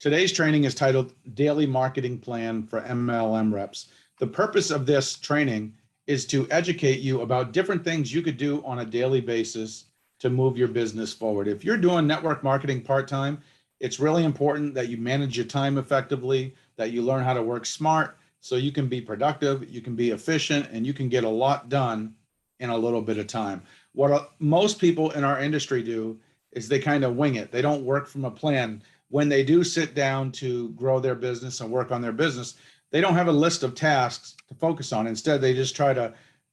Today's training is titled Daily Marketing Plan for MLM Reps. The purpose of this training is to educate you about different things you could do on a daily basis to move your business forward. If you're doing network marketing part-time, it's really important that you manage your time effectively, that you learn how to work smart so you can be productive, you can be efficient, and you can get a lot done in a little bit of time. What most people in our industry do is they kind of wing it. They don't work from a plan. When they do sit down to grow their business and work on their business, they don't have a list of tasks to focus on. Instead, they just try to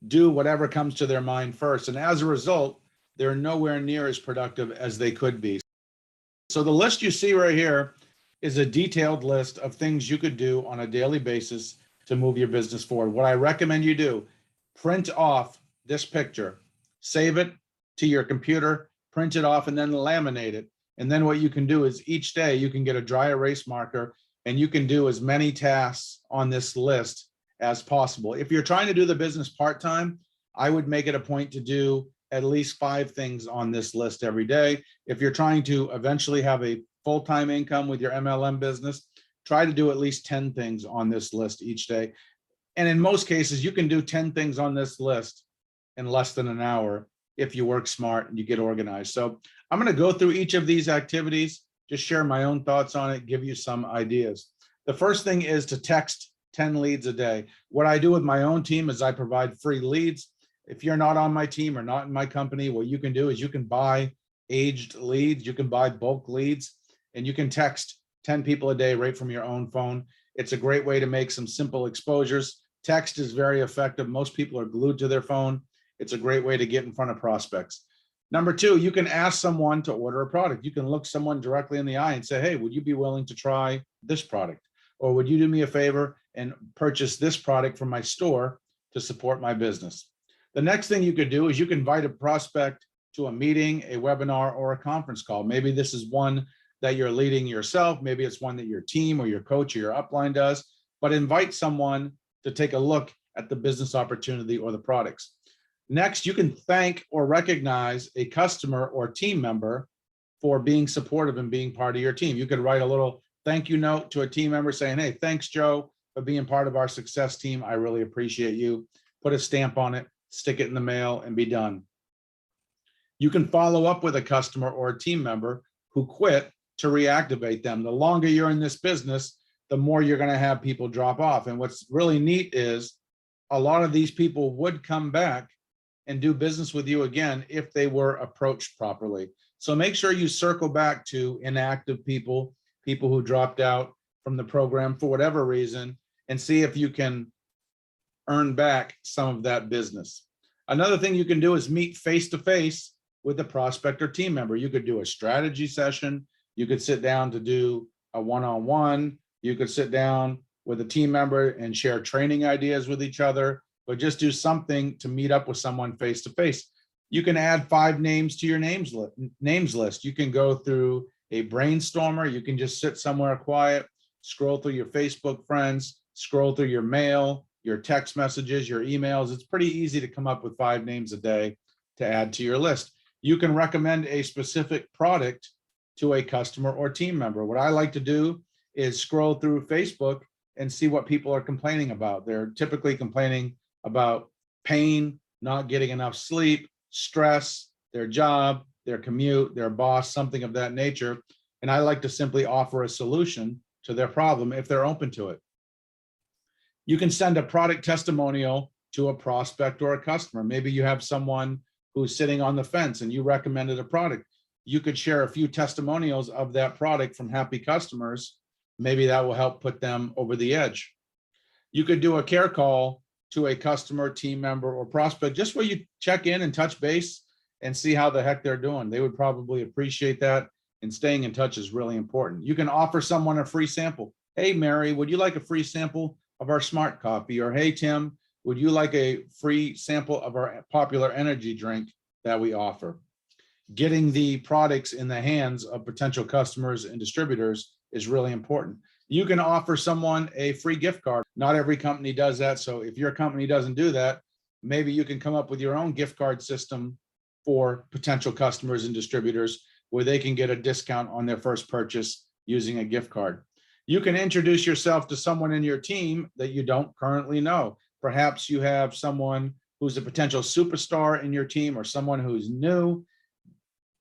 do whatever comes to their mind first. And as a result, they're nowhere near as productive as they could be. So the list you see right here is a detailed list of things you could do on a daily basis to move your business forward. What I recommend you do, print off this picture, save it to your computer, print it off, and then laminate it. And then what you can do is each day you can get a dry erase marker and you can do as many tasks on this list as possible. If you're trying to do the business part-time, I would make it a point to do at least 5 things on this list every day. If you're trying to eventually have a full-time income with your MLM business, try to do at least 10 things on this list each day. And in most cases, you can do 10 things on this list in less than an hour if you work smart and you get organized. So I'm going to go through each of these activities, just share my own thoughts on it, give you some ideas. The first thing is to text 10 leads a day. What I do with my own team is I provide free leads. If you're not on my team or not in my company, what you can do is you can buy aged leads, you can buy bulk leads, and you can text 10 people a day right from your own phone. It's a great way to make some simple exposures. Text is very effective. Most people are glued to their phone. It's a great way to get in front of prospects. Number 2, you can ask someone to order a product. You can look someone directly in the eye and say, hey, would you be willing to try this product? Or would you do me a favor and purchase this product from my store to support my business? The next thing you could do is you can invite a prospect to a meeting, a webinar, or a conference call. Maybe this is one that you're leading yourself. Maybe it's one that your team or your coach or your upline does, but invite someone to take a look at the business opportunity or the products. Next, you can thank or recognize a customer or team member for being supportive and being part of your team. You could write a little thank you note to a team member saying, hey, thanks, Joe, for being part of our success team. I really appreciate you. Put a stamp on it, stick it in the mail, and be done. You can follow up with a customer or a team member who quit to reactivate them. The longer you're in this business, the more you're going to have people drop off. And what's really neat is a lot of these people would come back and do business with you again if they were approached properly. So make sure you circle back to inactive people, people who dropped out from the program for whatever reason, and see if you can earn back some of that business. Another thing you can do is meet face-to-face with the prospect or team member. You could do a strategy session. You could sit down to do a one-on-one. You could sit down with a team member and share training ideas with each other, but just do something to meet up with someone face-to-face. You can add 5 names to your names list. You can go through a brainstormer. You can just sit somewhere quiet, scroll through your Facebook friends, scroll through your mail, your text messages, your emails. It's pretty easy to come up with 5 names a day to add to your list. You can recommend a specific product to a customer or team member. What I like to do is scroll through Facebook and see what people are complaining about. They're typically complaining about pain, not getting enough sleep, stress, their job, their commute, their boss, something of that nature. And I like to simply offer a solution to their problem if they're open to it. You can send a product testimonial to a prospect or a customer. Maybe you have someone who's sitting on the fence and you recommended a product. You could share a few testimonials of that product from happy customers. Maybe that will help put them over the edge. You could do a care call to a customer, team member, or prospect, just where you check in and touch base and see how the heck they're doing. They would probably appreciate that, and staying in touch is really important. You can offer someone a free sample. Hey, Mary, would you like a free sample of our smart coffee? Or hey, Tim, would you like a free sample of our popular energy drink that we offer? Getting the products in the hands of potential customers and distributors is really important. You can offer someone a free gift card. Not every company does that. So if your company doesn't do that, maybe you can come up with your own gift card system for potential customers and distributors where they can get a discount on their first purchase using a gift card. You can introduce yourself to someone in your team that you don't currently know. Perhaps you have someone who's a potential superstar in your team or someone who's new.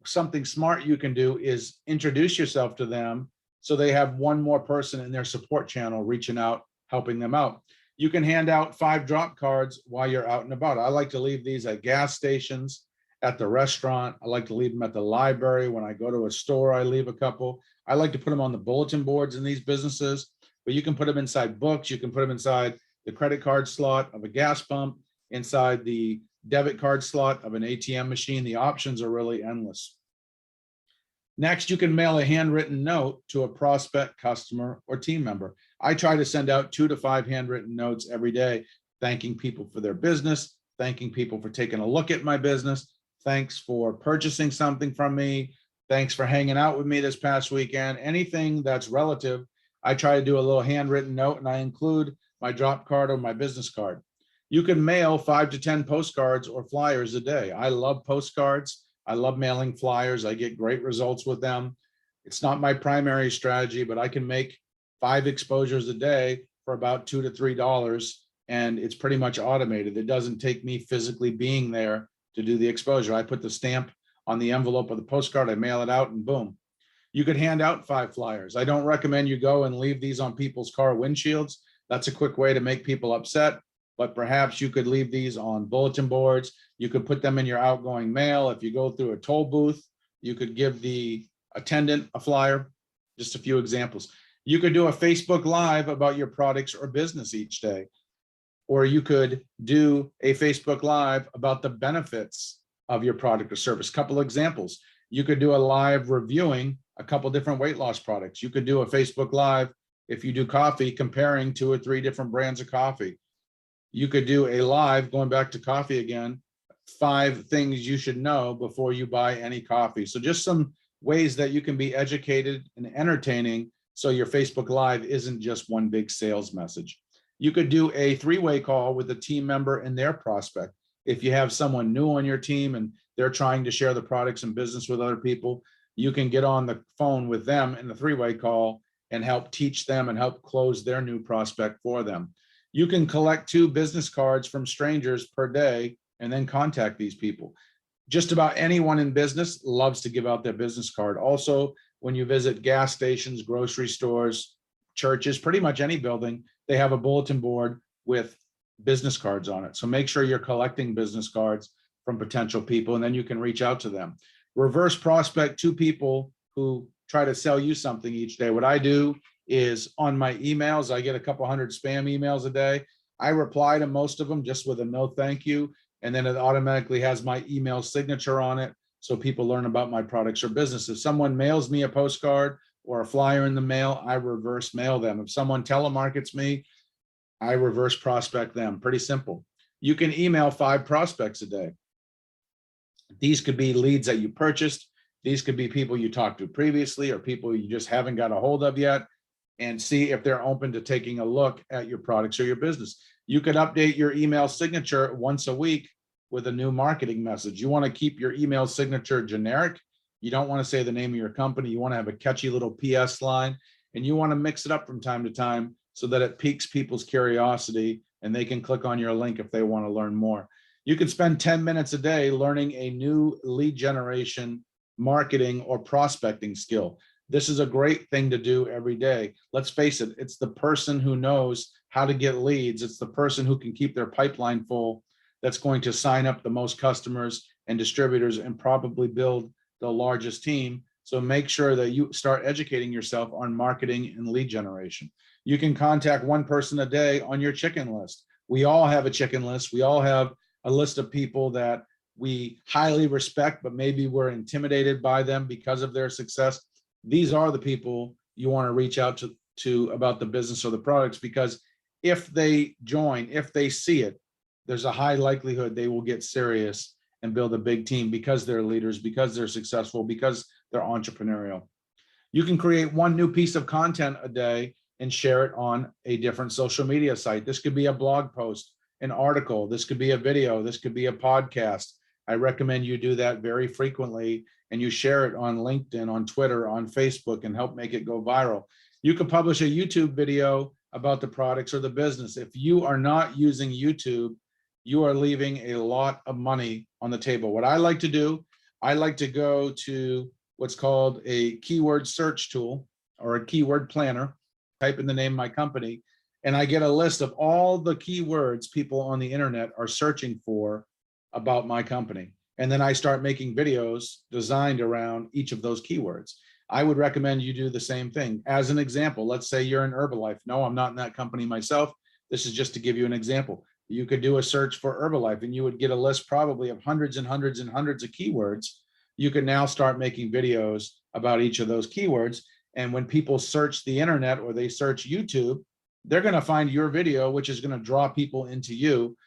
Something smart you can do is introduce yourself to them so they have one more person in their support channel reaching out, helping them out. You can hand out 5 drop cards while you're out and about. I like to leave these at gas stations, at the restaurant. I like to leave them at the library. When I go to a store, I leave a couple. I like to put them on the bulletin boards in these businesses, but you can put them inside books. You can put them inside the credit card slot of a gas pump, inside the debit card slot of an ATM machine. The options are really endless. Next, you can mail a handwritten note to a prospect, customer, or team member. I try to send out 2 to 5 handwritten notes every day, thanking people for their business, thanking people for taking a look at my business, thanks for purchasing something from me, thanks for hanging out with me this past weekend. Anything that's relative, I try to do a little handwritten note, and I include my drop card or my business card. You can mail 5 to 10 postcards or flyers a day. I love postcards. I love mailing flyers. I get great results with them. It's not my primary strategy, but I can make 5 exposures a day for about $2 to $3, and it's pretty much automated. It doesn't take me physically being there to do the exposure. I put the stamp on the envelope of the postcard, I mail it out, and boom. You could hand out 5 flyers. I don't recommend you go and leave these on people's car windshields. That's a quick way to make people upset, but perhaps you could leave these on bulletin boards. You could put them in your outgoing mail. If you go through a toll booth, you could give the attendant a flyer. Just a few examples. You could do a Facebook Live about your products or business each day. Or you could do a Facebook Live about the benefits of your product or service. Couple examples. You could do a live reviewing a couple different weight loss products. You could do a Facebook Live if you do coffee, comparing 2 or 3 different brands of coffee. You could do a live, going back to coffee again, 5 things you should know before you buy any coffee. So just some ways that you can be educated and entertaining so your Facebook Live isn't just one big sales message. You could do a 3-way call with a team member and their prospect. If you have someone new on your team and they're trying to share the products and business with other people, you can get on the phone with them in the 3-way call and help teach them and help close their new prospect for them. You can collect 2 business cards from strangers per day and then contact these people. Just about anyone in business loves to give out their business card. Also, when you visit gas stations, grocery stores, churches, pretty much any building, they have a bulletin board with business cards on it. So make sure you're collecting business cards from potential people, and then you can reach out to them. Reverse prospect 2 people who try to sell you something each day. What I do is on my emails, I get a couple hundred spam emails a day. I reply to most of them just with a no thank you, and then it automatically has my email signature on it so people learn about my products or business. If someone mails me a postcard or a flyer in the mail, I reverse mail them. If someone telemarkets me, I reverse prospect them. Pretty simple. You can email 5 prospects a day. These could be leads that you purchased. These could be people you talked to previously or people you just haven't got a hold of yet, and see if they're open to taking a look at your products or your business. You could update your email signature once a week with a new marketing message. You want to keep your email signature generic. You don't want to say the name of your company. You want to have a catchy little PS line, and you want to mix it up from time to time so that it piques people's curiosity and they can click on your link if they want to learn more. You can spend 10 minutes a day learning a new lead generation, marketing, or prospecting skill. This is a great thing to do every day. Let's face it, it's the person who knows how to get leads. It's the person who can keep their pipeline full that's going to sign up the most customers and distributors and probably build the largest team. So make sure that you start educating yourself on marketing and lead generation. You can contact 1 person a day on your chicken list. We all have a chicken list. We all have a list of people that we highly respect, but maybe we're intimidated by them because of their success. These are the people you want to reach out to about the business or the products, because if they join, if they see it, there's a high likelihood they will get serious and build a big team because they're leaders, because they're successful, because they're entrepreneurial. You can create 1 new piece of content a day and share it on a different social media site. This could be a blog post, an article. This could be a video. This could be a podcast. I recommend you do that very frequently, and you share it on LinkedIn, on Twitter, on Facebook, and help make it go viral. You could publish a YouTube video about the products or the business. If you are not using YouTube, you are leaving a lot of money on the table. What I like to do, I like to go to what's called a keyword search tool or a keyword planner, type in the name of my company, and I get a list of all the keywords people on the internet are searching for about my company. And then I start making videos designed around each of those keywords. I would recommend you do the same thing. As an example, let's say you're in Herbalife. No, I'm not in that company myself. This is just to give you an example. You could do a search for Herbalife and you would get a list probably of hundreds and hundreds and hundreds of keywords. You can now start making videos about each of those keywords. And when people search the internet or they search YouTube, they're going to find your video, which is going to draw people into you.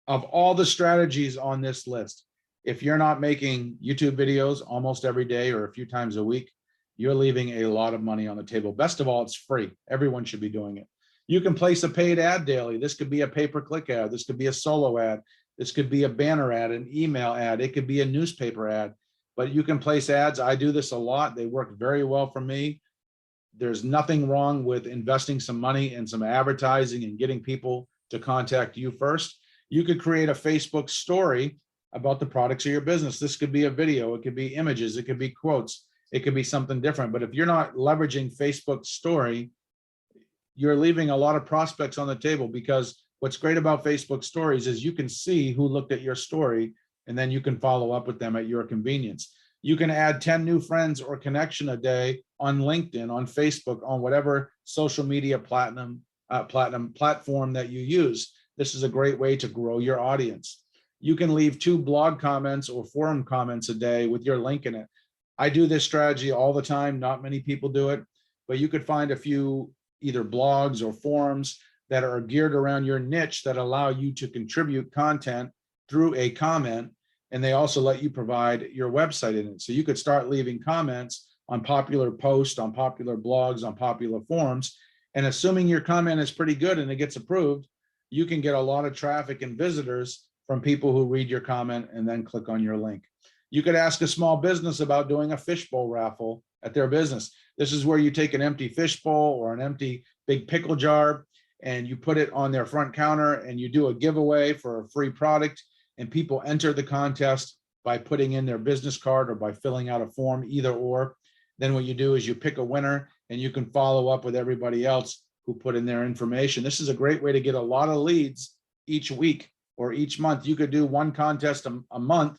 Of all the strategies on this list, if you're not making YouTube videos almost every day or a few times a week, you're leaving a lot of money on the table. Best of all, it's free. Everyone should be doing it. You can place a paid ad daily. This could be a pay-per-click ad. This could be a solo ad. This could be a banner ad, an email ad. It could be a newspaper ad, but you can place ads. I do this a lot. They work very well for me. There's nothing wrong with investing some money in some advertising and getting people to contact you first. You could create a Facebook story about the products of your business. This could be a video, it could be images, it could be quotes, it could be something different. But if you're not leveraging Facebook story, you're leaving a lot of prospects on the table, because what's great about Facebook stories is you can see who looked at your story and then you can follow up with them at your convenience. You can add 10 new friends or connection a day on LinkedIn, on Facebook, on whatever social media platform that you use. This is a great way to grow your audience. You can leave 2 blog comments or forum comments a day with your link in it. I do this strategy all the time. Not many people do it, but you could find a few either blogs or forums that are geared around your niche that allow you to contribute content through a comment. And they also let you provide your website in it. So you could start leaving comments on popular posts, on popular blogs, on popular forums. And assuming your comment is pretty good and it gets approved, you can get a lot of traffic and visitors from people who read your comment and then click on your link. You could ask a small business about doing a fishbowl raffle at their business. This is where you take an empty fishbowl or an empty big pickle jar and you put it on their front counter and you do a giveaway for a free product, and people enter the contest by putting in their business card or by filling out a form, either or. Then what you do is you pick a winner and you can follow up with everybody else who put in their information. This is a great way to get a lot of leads each week or each month. You could do one contest a month,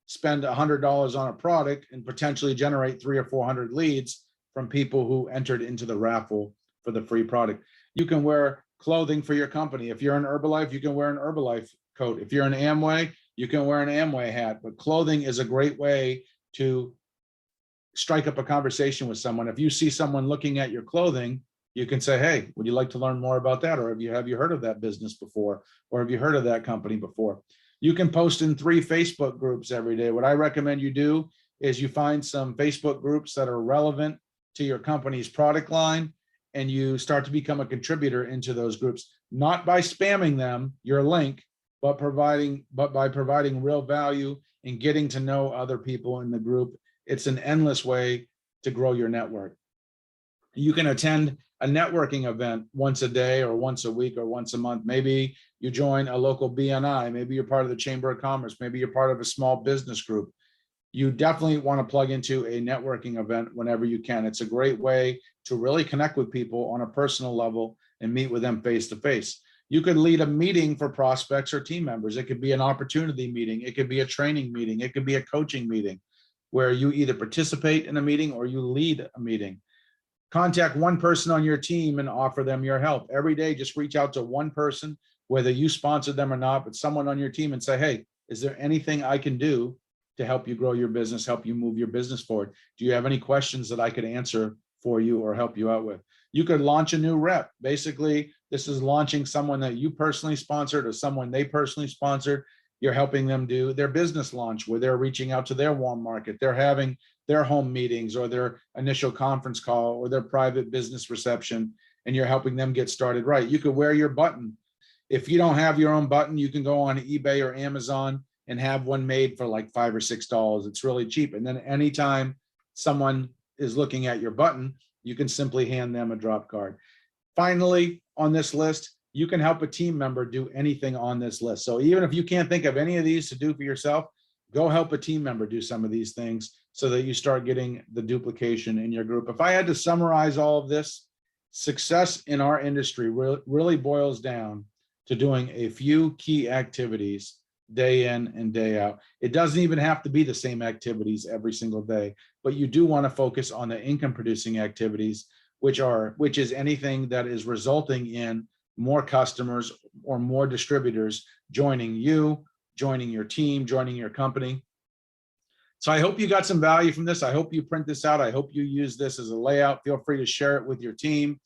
spend $100 on a product and potentially generate 300 or 400 leads from people who entered into the raffle for the free product. You can wear clothing for your company. If you're in Herbalife, you can wear an Herbalife coat. If you're in Amway, you can wear an Amway hat. But clothing is a great way to strike up a conversation with someone. If you see someone looking at your clothing, you can say, hey, would you like to learn more about that? Or have you heard of that business before? Or have you heard of that company before? You can post in 3 Facebook groups every day. What I recommend you do is you find some Facebook groups that are relevant to your company's product line, and you start to become a contributor into those groups, not by spamming them, your link, but by providing real value and getting to know other people in the group. It's an endless way to grow your network. You can attend a networking event once a day or once a week or once a month. Maybe you join a local BNI, maybe you're part of the Chamber of Commerce, maybe you're part of a small business group. You definitely want to plug into a networking event whenever you can. It's a great way to really connect with people on a personal level and meet with them face to face. You could lead a meeting for prospects or team members. It could be an opportunity meeting. It could be a training meeting. It could be a coaching meeting where you either participate in a meeting or you lead a meeting. Contact one person on your team and offer them your help. Every day, just reach out to one person, whether you sponsor them or not, but someone on your team, and say, hey, is there anything I can do to help you grow your business, help you move your business forward? Do you have any questions that I could answer for you or help you out with? You could launch a new rep. Basically, this is launching someone that you personally sponsored or someone they personally sponsored. You're helping them do their business launch where they're reaching out to their warm market. They're having their home meetings or their initial conference call or their private business reception, and you're helping them get started right. You could wear your button. If you don't have your own button, you can go on eBay or Amazon and have one made for like $5 or $6. It's really cheap. And then anytime someone is looking at your button, you can simply hand them a drop card. Finally, on this list, you can help a team member do anything on this list. So even if you can't think of any of these to do for yourself, go help a team member do some of these things so that you start getting the duplication in your group. If I had to summarize all of this, success in our industry really boils down to doing a few key activities day in and day out. It doesn't even have to be the same activities every single day, but you do want to focus on the income producing activities, which is anything that is resulting in more customers or more distributors joining you, joining your team, joining your company. So I hope you got some value from this. I hope you print this out. I hope you use this as a layout. Feel free to share it with your team.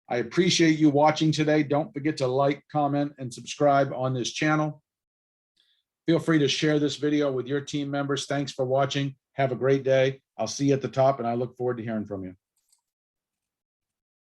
I appreciate you watching today. Don't forget to like, comment, and subscribe on this channel. Feel free to share this video with your team members. Thanks for watching. Have a great day. I'll see you at the top, and I look forward to hearing from you.